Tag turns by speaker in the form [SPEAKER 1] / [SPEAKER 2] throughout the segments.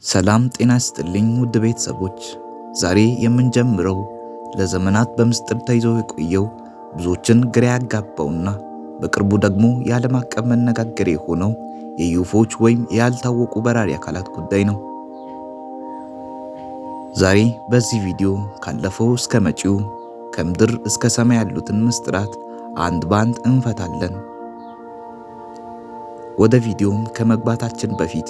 [SPEAKER 1] ሰላም ጤና ይስጥልኝ ውድ ቤተሰቦች፣ ዛሬ የምንጀምረው ለዘመናት በምስጢር ተይዞ የቆየው ብዙዎችን ግራ ያጋባውና በቅርቡ ደግሞ የዓለም አቀፍ መነጋገሪያ የሆነው የዩፎዎች ወይም ያልታወቁ በራሪ አካላት ጉዳይ ነው። ዛሬ በዚህ ቪዲዮ ካለፈው እስከ መጪው ከምድር እስከ ሰማይ ያሉትን ምስጢራት አንድ ባንድ እንፈታለን። ወደ ቪዲዮም ከመግባታችን በፊት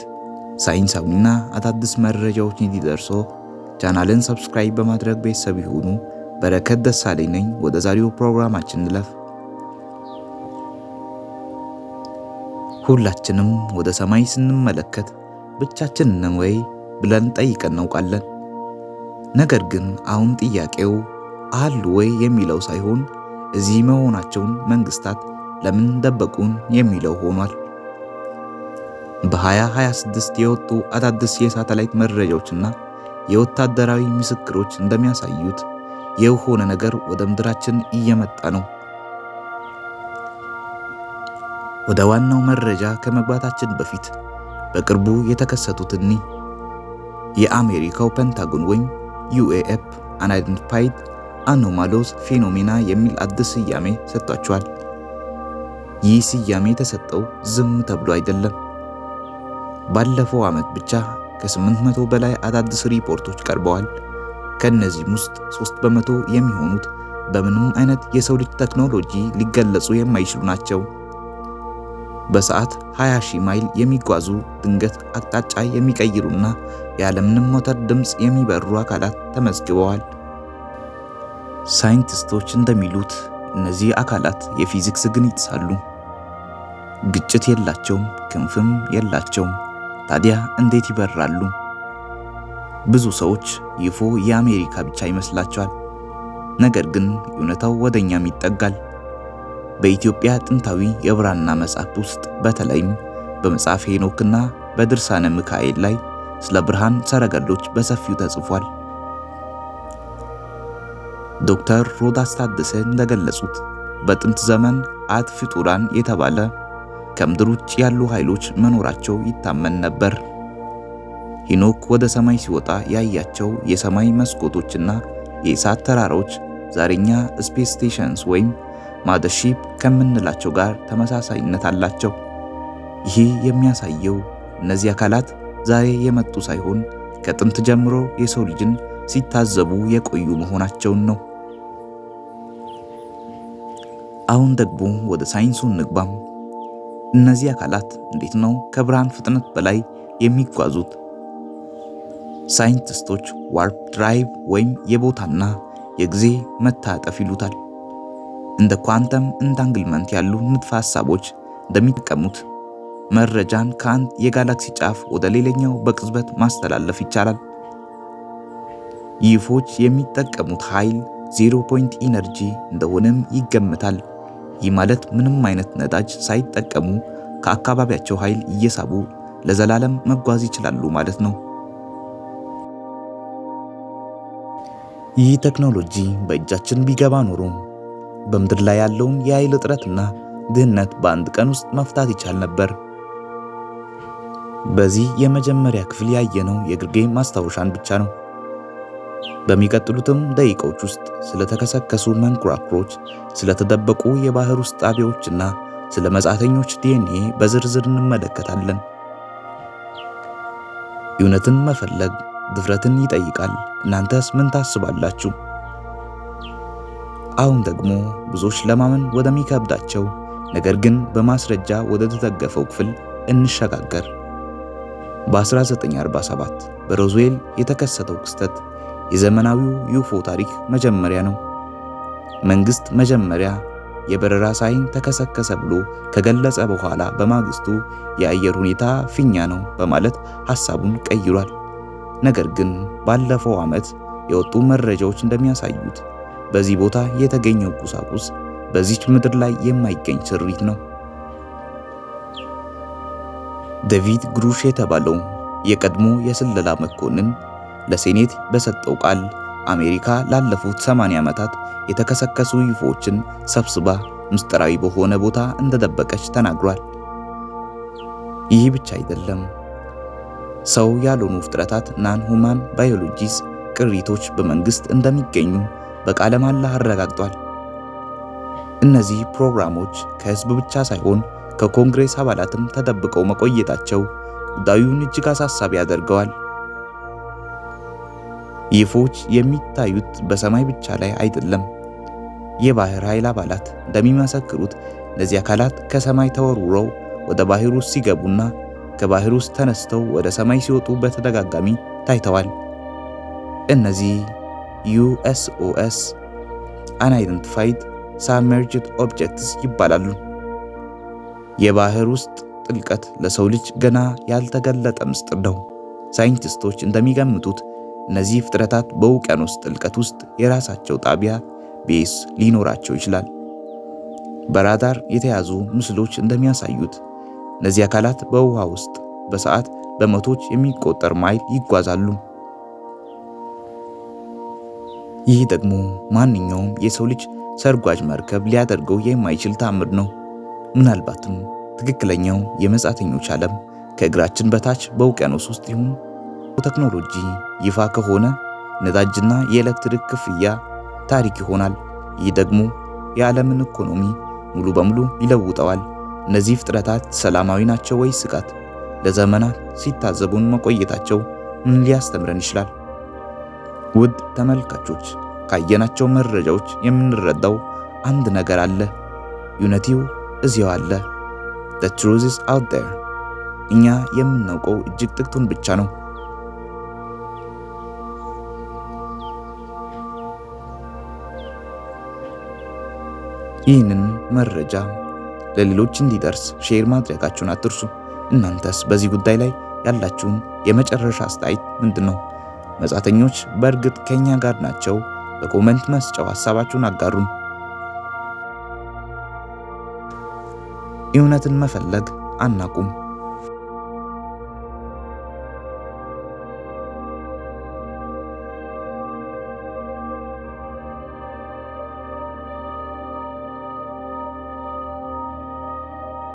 [SPEAKER 1] ሳይንሳዊና አዳዲስ መረጃዎች እንዲደርሶ ቻናልን ሰብስክራይብ በማድረግ ቤተሰብ ይሁኑ። በረከት ደሳለኝ ነኝ። ወደ ዛሬው ፕሮግራማችን እንለፍ። ሁላችንም ወደ ሰማይ ስንመለከት ብቻችንን ነን ወይ ብለን ጠይቀን እናውቃለን። ነገር ግን አሁን ጥያቄው አሉ ወይ የሚለው ሳይሆን እዚህ መሆናቸውን መንግስታት ለምን ደበቁን የሚለው ሆኗል። በ2026 የወጡ አዳዲስ የሳተላይት መረጃዎችና የወታደራዊ ምስክሮች እንደሚያሳዩት የሆነ ነገር ወደ ምድራችን እየመጣ ነው። ወደ ዋናው መረጃ ከመግባታችን በፊት በቅርቡ የተከሰቱትን የአሜሪካው ፔንታጎን ወይም ዩኤኤፍ አንአይደንቲፋይድ አኖማሎስ ፌኖሜና የሚል አዲስ ስያሜ ሰጥቷቸዋል። ይህ ስያሜ የተሰጠው ዝም ተብሎ አይደለም። ባለፈው ዓመት ብቻ ከ800 በላይ አዳዲስ ሪፖርቶች ቀርበዋል። ከነዚህም ውስጥ 3% የሚሆኑት በምንም አይነት የሰው ልጅ ቴክኖሎጂ ሊገለጹ የማይችሉ ናቸው። በሰዓት 20,000 ማይል የሚጓዙ ድንገት አቅጣጫ የሚቀይሩና ያለምንም ሞተር ድምፅ የሚበሩ አካላት ተመዝግበዋል። ሳይንቲስቶች እንደሚሉት እነዚህ አካላት የፊዚክስ ሕግን ይጥሳሉ። ግጭት የላቸውም፣ ክንፍም የላቸውም። ታዲያ እንዴት ይበራሉ? ብዙ ሰዎች ዩፎ የአሜሪካ ብቻ ይመስላቸዋል። ነገር ግን እውነታው ወደኛም ይጠጋል። በኢትዮጵያ ጥንታዊ የብራና መጻሕፍት ውስጥ በተለይም በመጽሐፈ ሄኖክና በድርሳነ ሚካኤል ላይ ስለ ብርሃን ሰረገሎች በሰፊው ተጽፏል። ዶክተር ሮዳስ ታደሰ እንደገለጹት በጥንት ዘመን አት ፍጡራን የተባለ ከምድር ውጭ ያሉ ኃይሎች መኖራቸው ይታመን ነበር። ሄኖክ ወደ ሰማይ ሲወጣ ያያቸው የሰማይ መስኮቶችና የእሳት ተራሮች ዛሬኛ ስፔስ ስቴሽንስ ወይም ማደርሺፕ ከምንላቸው ጋር ተመሳሳይነት አላቸው። ይህ የሚያሳየው እነዚህ አካላት ዛሬ የመጡ ሳይሆን ከጥንት ጀምሮ የሰው ልጅን ሲታዘቡ የቆዩ መሆናቸውን ነው። አሁን ደግሞ ወደ ሳይንሱ እንግባም። እነዚህ አካላት እንዴት ነው ከብርሃን ፍጥነት በላይ የሚጓዙት? ሳይንቲስቶች ዋርፕ ድራይቭ ወይም የቦታና የጊዜ መታጠፍ ይሉታል። እንደ ኳንተም ኢንታንግልመንት ያሉ ንድፈ ሐሳቦች እንደሚጠቀሙት መረጃን ከአንድ የጋላክሲ ጫፍ ወደ ሌላኛው በቅጽበት ማስተላለፍ ይቻላል። ዩፎዎች የሚጠቀሙት ኃይል 0 ፖይንት ኢነርጂ እንደሆነም ይገምታል። ይህ ማለት ምንም አይነት ነዳጅ ሳይጠቀሙ ከአካባቢያቸው ኃይል እየሳቡ ለዘላለም መጓዝ ይችላሉ ማለት ነው። ይህ ቴክኖሎጂ በእጃችን ቢገባ ኖሮ በምድር ላይ ያለውን የኃይል እጥረትና ድህነት በአንድ ቀን ውስጥ መፍታት ይቻል ነበር። በዚህ የመጀመሪያ ክፍል ያየነው የግርጌ ማስታወሻን ብቻ ነው። በሚቀጥሉትም ደቂቃዎች ውስጥ ስለተከሰከሱ መንኮራኩሮች፣ ስለተደበቁ የባህር ውስጥ ጣቢያዎችና ስለ መጻተኞች ዲኤንኤ በዝርዝር እንመለከታለን። እውነትን መፈለግ ድፍረትን ይጠይቃል። እናንተስ ምን ታስባላችሁ? አሁን ደግሞ ብዙዎች ለማመን ወደሚከብዳቸው ነገር ግን በማስረጃ ወደ ተደገፈው ክፍል እንሸጋገር። በ1947 በሮዝዌል የተከሰተው ክስተት የዘመናዊው ዩፎ ታሪክ መጀመሪያ ነው። መንግስት መጀመሪያ የበረራ ሳይን ተከሰከሰ ብሎ ከገለጸ በኋላ በማግስቱ የአየር ሁኔታ ፊኛ ነው በማለት ሐሳቡን ቀይሯል። ነገር ግን ባለፈው ዓመት የወጡ መረጃዎች እንደሚያሳዩት በዚህ ቦታ የተገኘው ቁሳቁስ በዚች ምድር ላይ የማይገኝ ስሪት ነው። ዴቪድ ግሩሽ የተባለው የቀድሞ የስለላ መኮንን ለሴኔት በሰጠው ቃል አሜሪካ ላለፉት 80 ዓመታት የተከሰከሱ ዩፎዎችን ሰብስባ ምስጢራዊ በሆነ ቦታ እንደደበቀች ተናግሯል። ይህ ብቻ አይደለም። ሰው ያልሆኑ ፍጥረታት ናን ሁማን ባዮሎጂስ ቅሪቶች በመንግስት እንደሚገኙ በቃለ መሃላ አረጋግጧል። እነዚህ ፕሮግራሞች ከህዝብ ብቻ ሳይሆን ከኮንግሬስ አባላትም ተደብቀው መቆየታቸው ጉዳዩን እጅግ አሳሳቢ ያደርገዋል። ይፎች የሚታዩት በሰማይ ብቻ ላይ አይደለም። የባህር ኃይል አባላት እንደሚመሰክሩት እነዚህ አካላት ከሰማይ ተወርውረው ወደ ባህር ውስጥ ሲገቡና ከባህር ውስጥ ተነስተው ወደ ሰማይ ሲወጡ በተደጋጋሚ ታይተዋል። እነዚህ USOS አንአይደንቲፋይድ ሳብመርጅድ ኦብጀክትስ ይባላሉ። የባህር ውስጥ ጥልቀት ለሰው ልጅ ገና ያልተገለጠ ምስጢር ነው። ሳይንቲስቶች እንደሚገምቱት እነዚህ ፍጥረታት በውቅያኖስ ጥልቀት ውስጥ የራሳቸው ጣቢያ ቤዝ ሊኖራቸው ይችላል። በራዳር የተያዙ ምስሎች እንደሚያሳዩት እነዚህ አካላት በውሃ ውስጥ በሰዓት በመቶዎች የሚቆጠር ማይል ይጓዛሉ። ይህ ደግሞ ማንኛውም የሰው ልጅ ሰርጓጅ መርከብ ሊያደርገው የማይችል ተአምር ነው። ምናልባትም ትክክለኛው የመጻተኞች ዓለም ከእግራችን በታች በውቅያኖስ ውስጥ ይሁን። ቴክኖሎጂ ይፋ ከሆነ ነዳጅና የኤሌክትሪክ ክፍያ ታሪክ ይሆናል። ይህ ደግሞ የዓለምን ኢኮኖሚ ሙሉ በሙሉ ይለውጠዋል። እነዚህ ፍጥረታት ሰላማዊ ናቸው ወይስ ስጋት? ለዘመናት ሲታዘቡን መቆየታቸው ምን ሊያስተምረን ይችላል? ውድ ተመልካቾች፣ ካየናቸው መረጃዎች የምንረዳው አንድ ነገር አለ። ዩኒቲው እዚያው አለ። The truth is out there። እኛ የምናውቀው እጅግ ጥቂቱን ብቻ ነው። ይህንን መረጃ ለሌሎች እንዲደርስ ሼር ማድረጋችሁን አትርሱ። እናንተስ በዚህ ጉዳይ ላይ ያላችሁን የመጨረሻ አስተያየት ምንድነው? መጻተኞች በእርግጥ ከኛ ጋር ናቸው? በኮሜንት መስጫው ሐሳባችሁን አጋሩን። እውነትን መፈለግ አናቁም።